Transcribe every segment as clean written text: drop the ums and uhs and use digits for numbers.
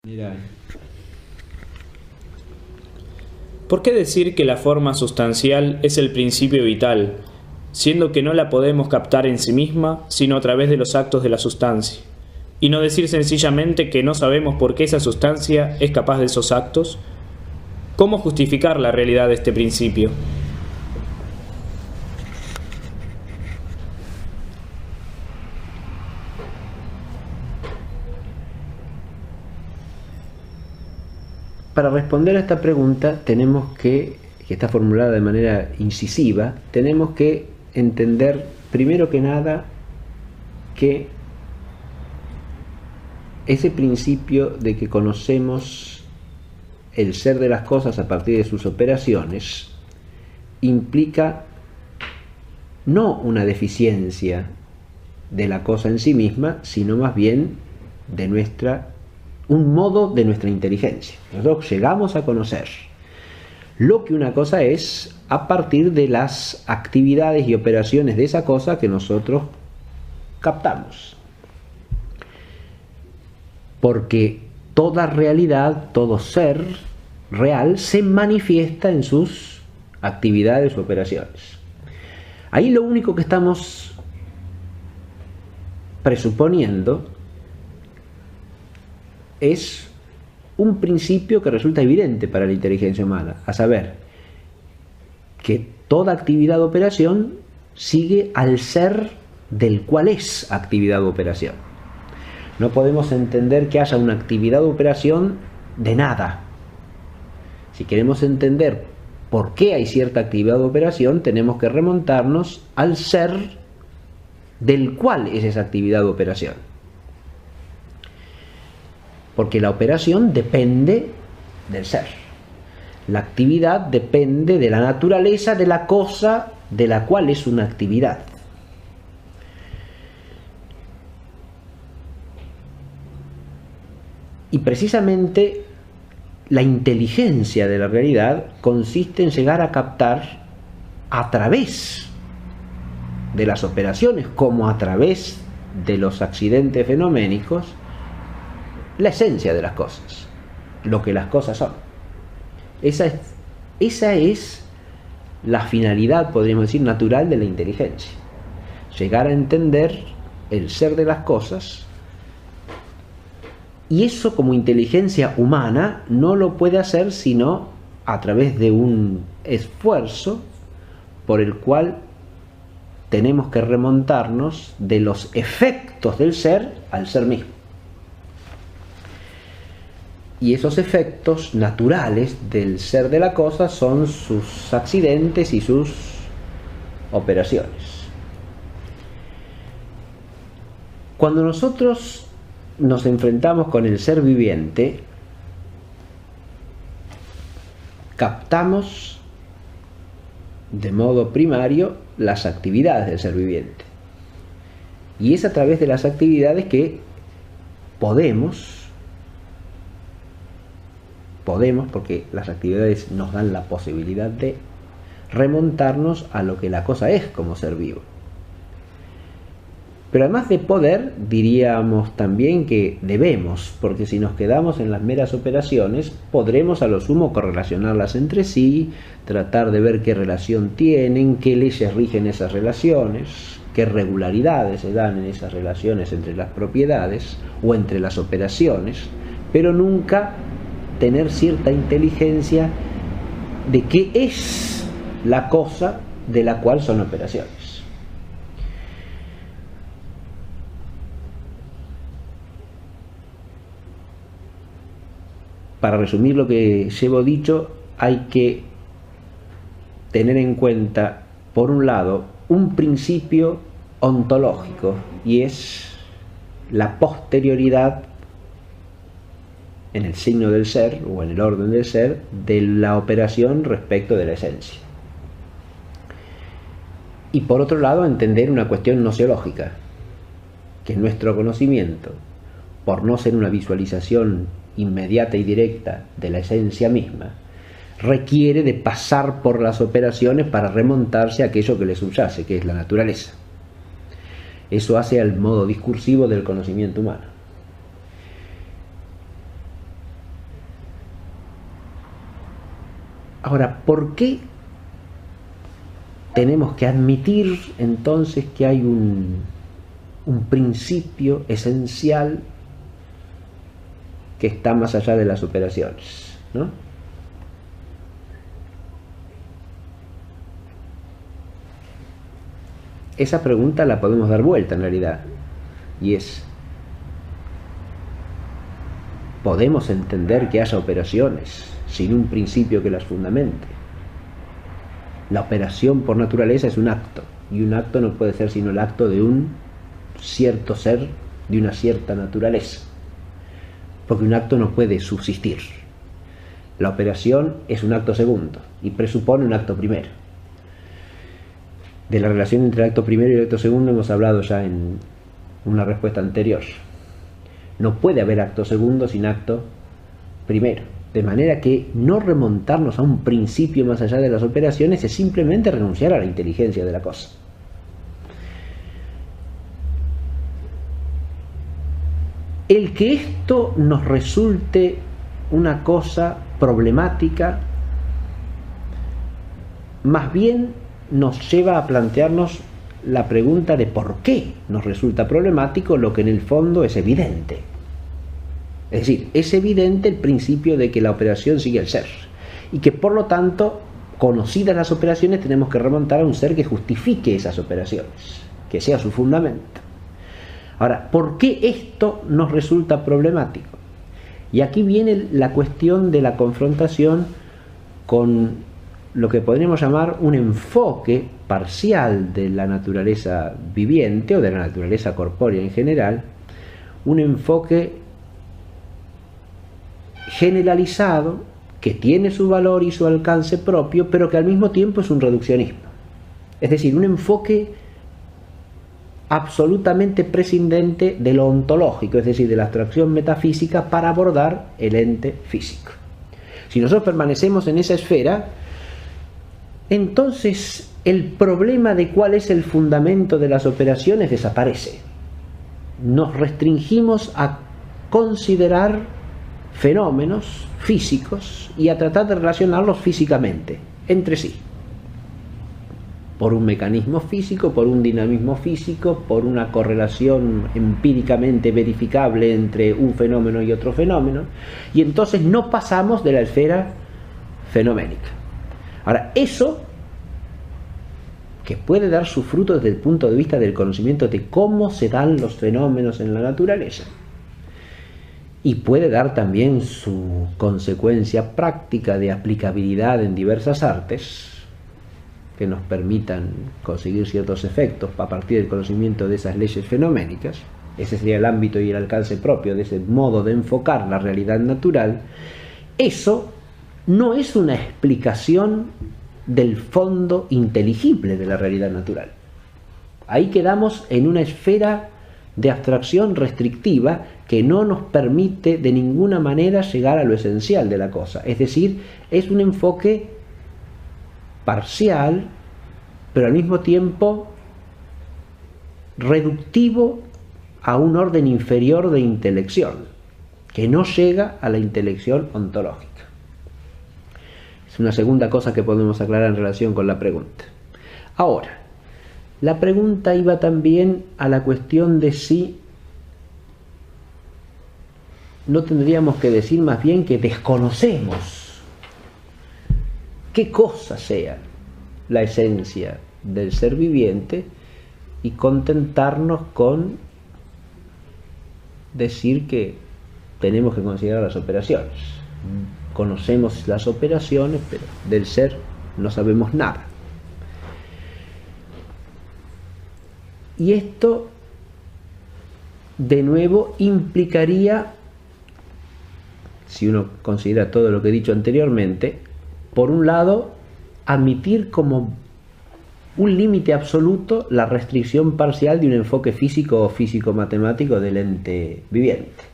Mira, ¿por qué decir que la forma sustancial es el principio vital, siendo que no la podemos captar en sí misma, sino a través de los actos de la sustancia? Y no decir sencillamente que no sabemos por qué esa sustancia es capaz de esos actos. ¿Cómo justificar la realidad de este principio? Para responder a esta pregunta tenemos que está formulada de manera incisiva, tenemos que entender primero que nada que ese principio de que conocemos el ser de las cosas a partir de sus operaciones implica no una deficiencia de la cosa en sí misma, sino más bien de un modo de nuestra inteligencia. Nosotros llegamos a conocer lo que una cosa es a partir de las actividades y operaciones de esa cosa que nosotros captamos. Porque toda realidad, todo ser real se manifiesta en sus actividades o operaciones. Ahí lo único que estamos presuponiendo es un principio que resulta evidente para la inteligencia humana, a saber, que toda actividad o operación sigue al ser del cual es actividad o operación. No podemos entender que haya una actividad o operación de nada. Si queremos entender por qué hay cierta actividad o operación, tenemos que remontarnos al ser del cual es esa actividad o operación. Porque la operación depende del ser. La actividad depende de la naturaleza de la cosa de la cual es una actividad. Y precisamente la inteligencia de la realidad consiste en llegar a captar a través de las operaciones como a través de los accidentes fenoménicos la esencia de las cosas, lo que las cosas son. Esa es la finalidad, podríamos decir, natural de la inteligencia. Llegar a entender el ser de las cosas, y eso como inteligencia humana no lo puede hacer sino a través de un esfuerzo por el cual tenemos que remontarnos de los efectos del ser al ser mismo. Y esos efectos naturales del ser de la cosa son sus accidentes y sus operaciones. Cuando nosotros nos enfrentamos con el ser viviente, captamos de modo primario las actividades del ser viviente. Y es a través de las actividades que podemos, porque las actividades nos dan la posibilidad de remontarnos a lo que la cosa es como ser vivo. Pero además de poder, diríamos también que debemos, porque si nos quedamos en las meras operaciones, podremos a lo sumo correlacionarlas entre sí, tratar de ver qué relación tienen, qué leyes rigen esas relaciones, qué regularidades se dan en esas relaciones entre las propiedades o entre las operaciones, pero nunca tener cierta inteligencia de qué es la cosa de la cual son operaciones. Para resumir lo que llevo dicho, hay que tener en cuenta, por un lado, un principio ontológico, y es la posterioridad en el signo del ser, o en el orden del ser, de la operación respecto de la esencia. Y por otro lado, entender una cuestión nociológica, que nuestro conocimiento, por no ser una visualización inmediata y directa de la esencia misma, requiere de pasar por las operaciones para remontarse a aquello que le subyace, que es la naturaleza. Eso hace al modo discursivo del conocimiento humano. Ahora, ¿por qué tenemos que admitir entonces que hay un principio esencial que está más allá de las operaciones, ¿no? Esa pregunta la podemos dar vuelta en realidad, y es: ¿podemos entender que haya operaciones sin un principio que las fundamente? La operación por naturaleza es un acto, y un acto no puede ser sino el acto de un cierto ser, de una cierta naturaleza, porque un acto no puede subsistir. La operación es un acto segundo y presupone un acto primero. De la relación entre el acto primero y el acto segundo hemos hablado ya en una respuesta anterior. No puede haber acto segundo sin acto primero. De manera que no remontarnos a un principio más allá de las operaciones es simplemente renunciar a la inteligencia de la cosa. El que esto nos resulte una cosa problemática, más bien nos lleva a plantearnos la pregunta de por qué nos resulta problemático lo que en el fondo es evidente. Es decir, es evidente el principio de que la operación sigue al ser, y que por lo tanto, conocidas las operaciones, tenemos que remontar a un ser que justifique esas operaciones, que sea su fundamento. Ahora, ¿por qué esto nos resulta problemático? Y aquí viene la cuestión de la confrontación con lo que podríamos llamar un enfoque parcial de la naturaleza viviente o de la naturaleza corpórea en general, un enfoque generalizado que tiene su valor y su alcance propio, pero que al mismo tiempo es un reduccionismo. Es decir, un enfoque absolutamente prescindente de lo ontológico, es decir, de la abstracción metafísica, para abordar el ente físico. Si nosotros permanecemos en esa esfera, entonces el problema de cuál es el fundamento de las operaciones desaparece. Nos restringimos a considerar fenómenos físicos y a tratar de relacionarlos físicamente entre sí, por un mecanismo físico, por un dinamismo físico, por una correlación empíricamente verificable entre un fenómeno y otro fenómeno, y entonces no pasamos de la esfera fenoménica. Ahora, eso, que puede dar su fruto desde el punto de vista del conocimiento de cómo se dan los fenómenos en la naturaleza, y puede dar también su consecuencia práctica de aplicabilidad en diversas artes que nos permitan conseguir ciertos efectos a partir del conocimiento de esas leyes fenoménicas. Ese sería el ámbito y el alcance propio de ese modo de enfocar la realidad natural. Eso no es una explicación del fondo inteligible de la realidad natural. Ahí quedamos en una esfera de abstracción restrictiva que no nos permite de ninguna manera llegar a lo esencial de la cosa. Es decir, es un enfoque parcial, pero al mismo tiempo reductivo a un orden inferior de intelección, que no llega a la intelección ontológica. Es una segunda cosa que podemos aclarar en relación con la pregunta. Ahora, la pregunta iba también a la cuestión de si no tendríamos que decir más bien que desconocemos qué cosa sea la esencia del ser viviente y contentarnos con decir que tenemos que considerar las operaciones. Conocemos las operaciones, pero del ser no sabemos nada. Y esto, de nuevo, implicaría, si uno considera todo lo que he dicho anteriormente, por un lado, admitir como un límite absoluto la restricción parcial de un enfoque físico o físico-matemático del ente viviente.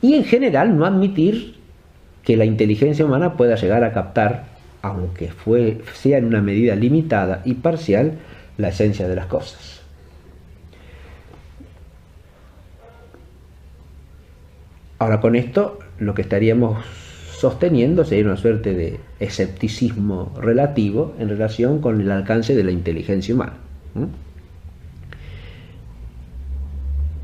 Y en general no admitir que la inteligencia humana pueda llegar a captar, aunque sea en una medida limitada y parcial, la esencia de las cosas. Ahora, con esto lo que estaríamos sosteniendo sería una suerte de escepticismo relativo en relación con el alcance de la inteligencia humana.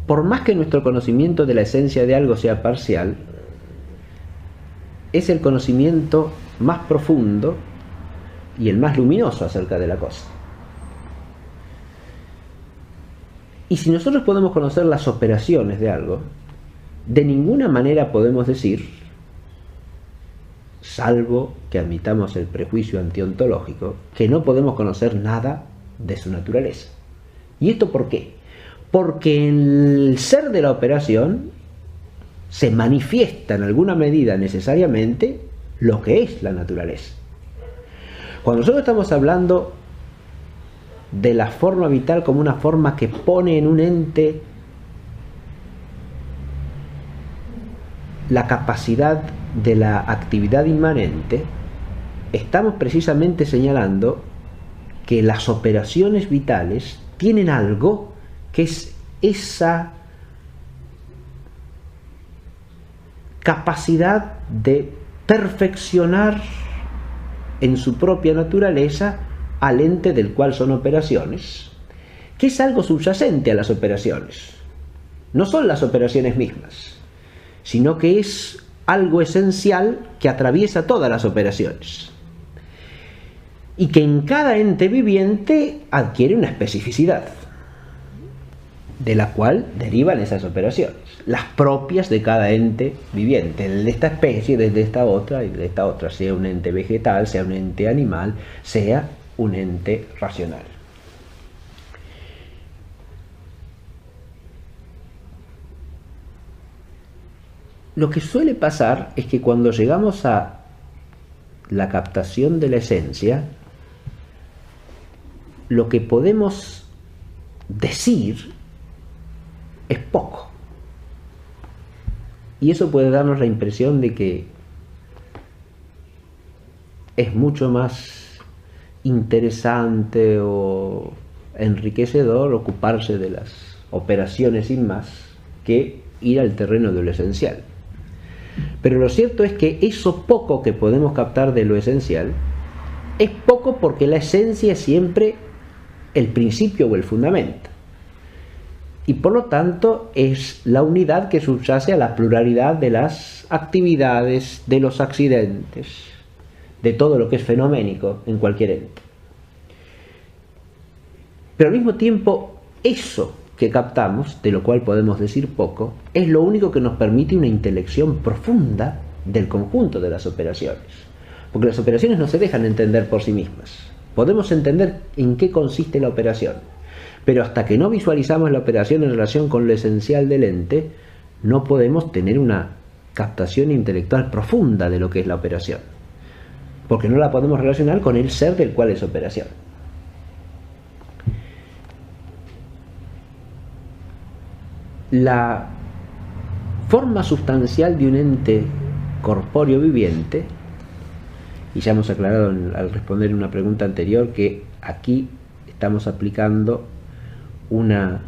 Por más que nuestro conocimiento de la esencia de algo sea parcial, es el conocimiento más profundo y el más luminoso acerca de la cosa. Y si nosotros podemos conocer las operaciones de algo, de ninguna manera podemos decir, salvo que admitamos el prejuicio antiontológico, que no podemos conocer nada de su naturaleza. ¿Y esto por qué? Porque en el ser de la operación se manifiesta en alguna medida necesariamente lo que es la naturaleza. Cuando nosotros estamos hablando de la forma vital como una forma que pone en un ente la capacidad de la actividad inmanente, estamos precisamente señalando que las operaciones vitales tienen algo que es esa capacidad de perfeccionar en su propia naturaleza al ente del cual son operaciones, que es algo subyacente a las operaciones. No son las operaciones mismas, sino que es algo esencial que atraviesa todas las operaciones y que en cada ente viviente adquiere una especificidad de la cual derivan esas operaciones, las propias de cada ente viviente, el de esta especie, desde esta otra y de esta otra, sea un ente vegetal, sea un ente animal, sea un ente racional. Lo que suele pasar es que cuando llegamos a la captación de la esencia, lo que podemos decir es poco. Y eso puede darnos la impresión de que es mucho más interesante o enriquecedor ocuparse de las operaciones sin más que ir al terreno de lo esencial. Pero lo cierto es que eso poco que podemos captar de lo esencial es poco porque la esencia es siempre el principio o el fundamento. Y por lo tanto es la unidad que subyace a la pluralidad de las actividades, de los accidentes, de todo lo que es fenoménico en cualquier ente. Pero al mismo tiempo, eso que captamos, de lo cual podemos decir poco, es lo único que nos permite una intelección profunda del conjunto de las operaciones. Porque las operaciones no se dejan entender por sí mismas. Podemos entender en qué consiste la operación, pero hasta que no visualizamos la operación en relación con lo esencial del ente, no podemos tener una captación intelectual profunda de lo que es la operación, porque no la podemos relacionar con el ser del cual es operación. La forma sustancial de un ente corpóreo viviente, y ya hemos aclarado al responder una pregunta anterior que aquí estamos aplicando una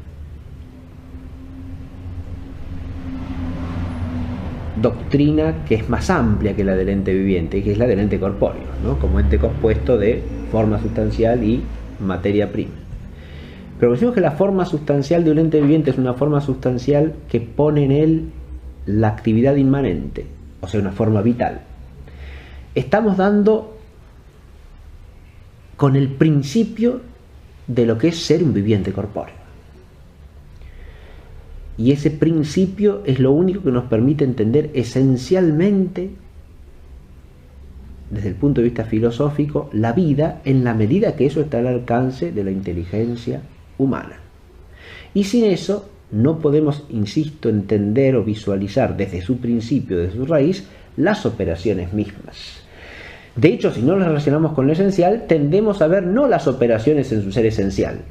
doctrina que es más amplia que la del ente viviente, y que es la del ente corpóreo, ¿no? Como ente compuesto de forma sustancial y materia prima. Pero decimos que la forma sustancial de un ente viviente es una forma sustancial que pone en él la actividad inmanente, o sea, una forma vital. Estamos dando con el principio de lo que es ser un viviente corpóreo. Y ese principio es lo único que nos permite entender esencialmente, desde el punto de vista filosófico, la vida en la medida que eso está al alcance de la inteligencia humana. Y sin eso no podemos, insisto, entender o visualizar desde su principio, desde su raíz, las operaciones mismas. De hecho, si no las relacionamos con lo esencial, tendemos a ver no las operaciones en su ser esencial,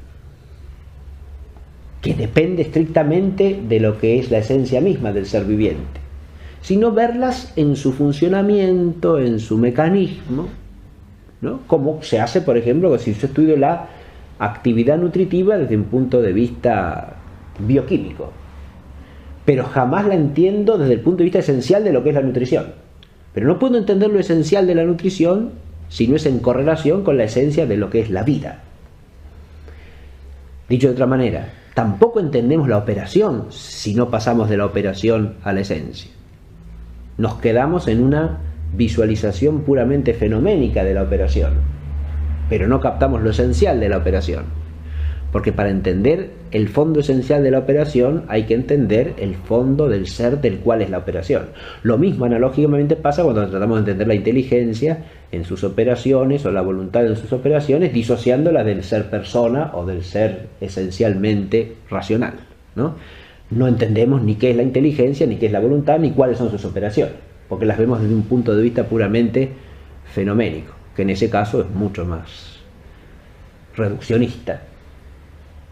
que depende estrictamente de lo que es la esencia misma del ser viviente, sino verlas en su funcionamiento, en su mecanismo, ¿no? Como se hace, por ejemplo, si yo estudio la actividad nutritiva desde un punto de vista bioquímico, pero jamás la entiendo desde el punto de vista esencial de lo que es la nutrición. Pero no puedo entender lo esencial de la nutrición si no es en correlación con la esencia de lo que es la vida. Dicho de otra manera, tampoco entendemos la operación si no pasamos de la operación a la esencia. Nos quedamos en una visualización puramente fenoménica de la operación, pero no captamos lo esencial de la operación. Porque para entender el fondo esencial de la operación hay que entender el fondo del ser del cual es la operación. Lo mismo analógicamente pasa cuando tratamos de entender la inteligencia en sus operaciones o la voluntad en sus operaciones, disociándola del ser persona o del ser esencialmente racional, ¿no? No entendemos ni qué es la inteligencia, ni qué es la voluntad, ni cuáles son sus operaciones, porque las vemos desde un punto de vista puramente fenoménico, que en ese caso es mucho más reduccionista,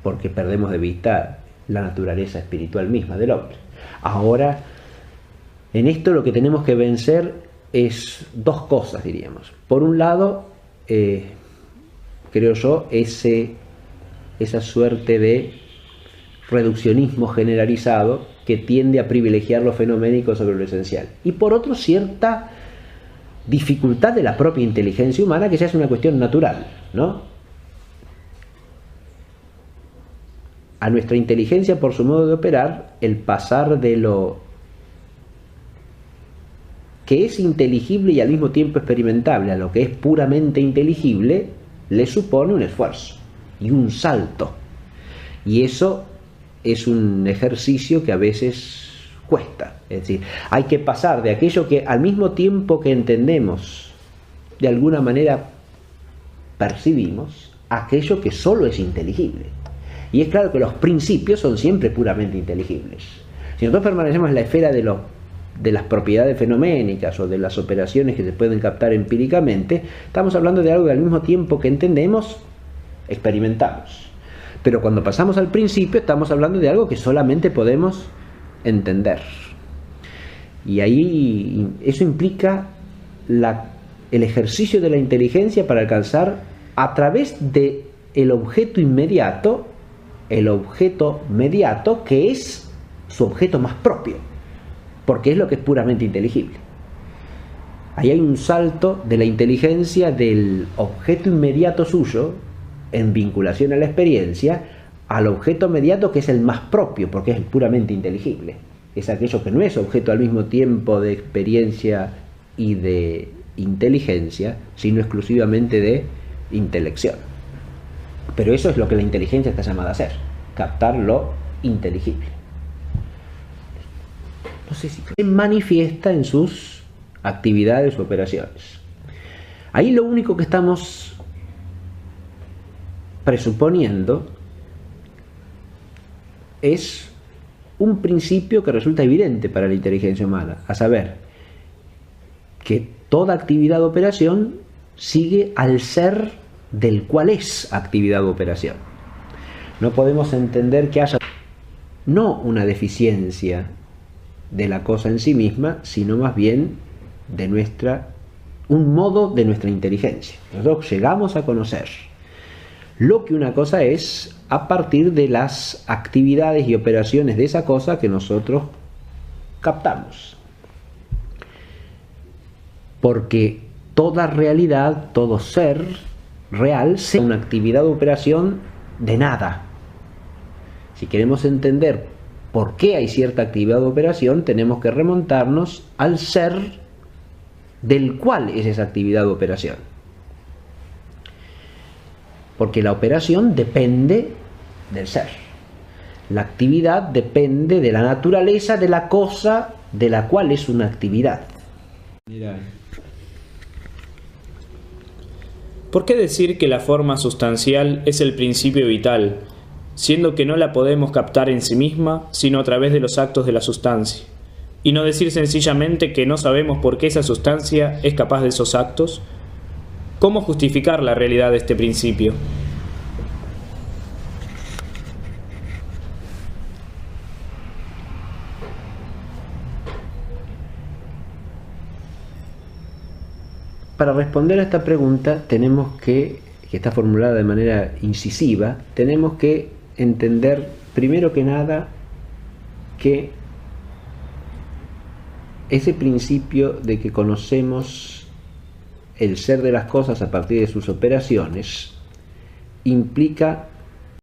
porque perdemos de vista la naturaleza espiritual misma del hombre. Ahora, en esto lo que tenemos que vencer es dos cosas, diríamos. Por un lado, creo yo, esa suerte de reduccionismo generalizado que tiende a privilegiar lo fenoménico sobre lo esencial. Y por otro, cierta dificultad de la propia inteligencia humana, que ya es una cuestión natural, ¿no? A nuestra inteligencia, por su modo de operar, el pasar de lo que es inteligible y al mismo tiempo experimentable a lo que es puramente inteligible, le supone un esfuerzo y un salto. Y eso es un ejercicio que a veces cuesta. Es decir, hay que pasar de aquello que al mismo tiempo que entendemos, de alguna manera percibimos, a aquello que solo es inteligible. Y es claro que los principios son siempre puramente inteligibles. Si nosotros permanecemos en la esfera de las propiedades fenoménicas o de las operaciones que se pueden captar empíricamente, estamos hablando de algo que al mismo tiempo que entendemos, experimentamos. Pero cuando pasamos al principio, estamos hablando de algo que solamente podemos entender. Y ahí eso implica el ejercicio de la inteligencia para alcanzar a través del objeto inmediato, el objeto mediato, que es su objeto más propio, porque es lo que es puramente inteligible. Ahí hay un salto de la inteligencia del objeto inmediato suyo, en vinculación a la experiencia, al objeto mediato que es el más propio, porque es el puramente inteligible. Es aquello que no es objeto al mismo tiempo de experiencia y de inteligencia, sino exclusivamente de intelección. Pero eso es lo que la inteligencia está llamada a hacer, captar lo inteligible. No sé si se manifiesta en sus actividades u operaciones. Ahí lo único que estamos presuponiendo es un principio que resulta evidente para la inteligencia humana, a saber, que toda actividad o operación sigue al ser del cual es actividad u operación. No podemos entender que haya no una deficiencia de la cosa en sí misma, sino más bien de un modo de nuestra inteligencia. Nosotros llegamos a conocer lo que una cosa es a partir de las actividades y operaciones de esa cosa que nosotros captamos. Porque toda realidad, todo ser real, sea una actividad o operación de nada. Si queremos entender por qué hay cierta actividad o operación, tenemos que remontarnos al ser del cual es esa actividad o operación. Porque la operación depende del ser. La actividad depende de la naturaleza de la cosa de la cual es una actividad. Mira. ¿Por qué decir que la forma sustancial es el principio vital, siendo que no la podemos captar en sí misma, sino a través de los actos de la sustancia? Y no decir sencillamente que no sabemos por qué esa sustancia es capaz de esos actos. ¿Cómo justificar la realidad de este principio? Para responder a esta pregunta tenemos que está formulada de manera incisiva, tenemos que entender primero que nada que ese principio de que conocemos el ser de las cosas a partir de sus operaciones implica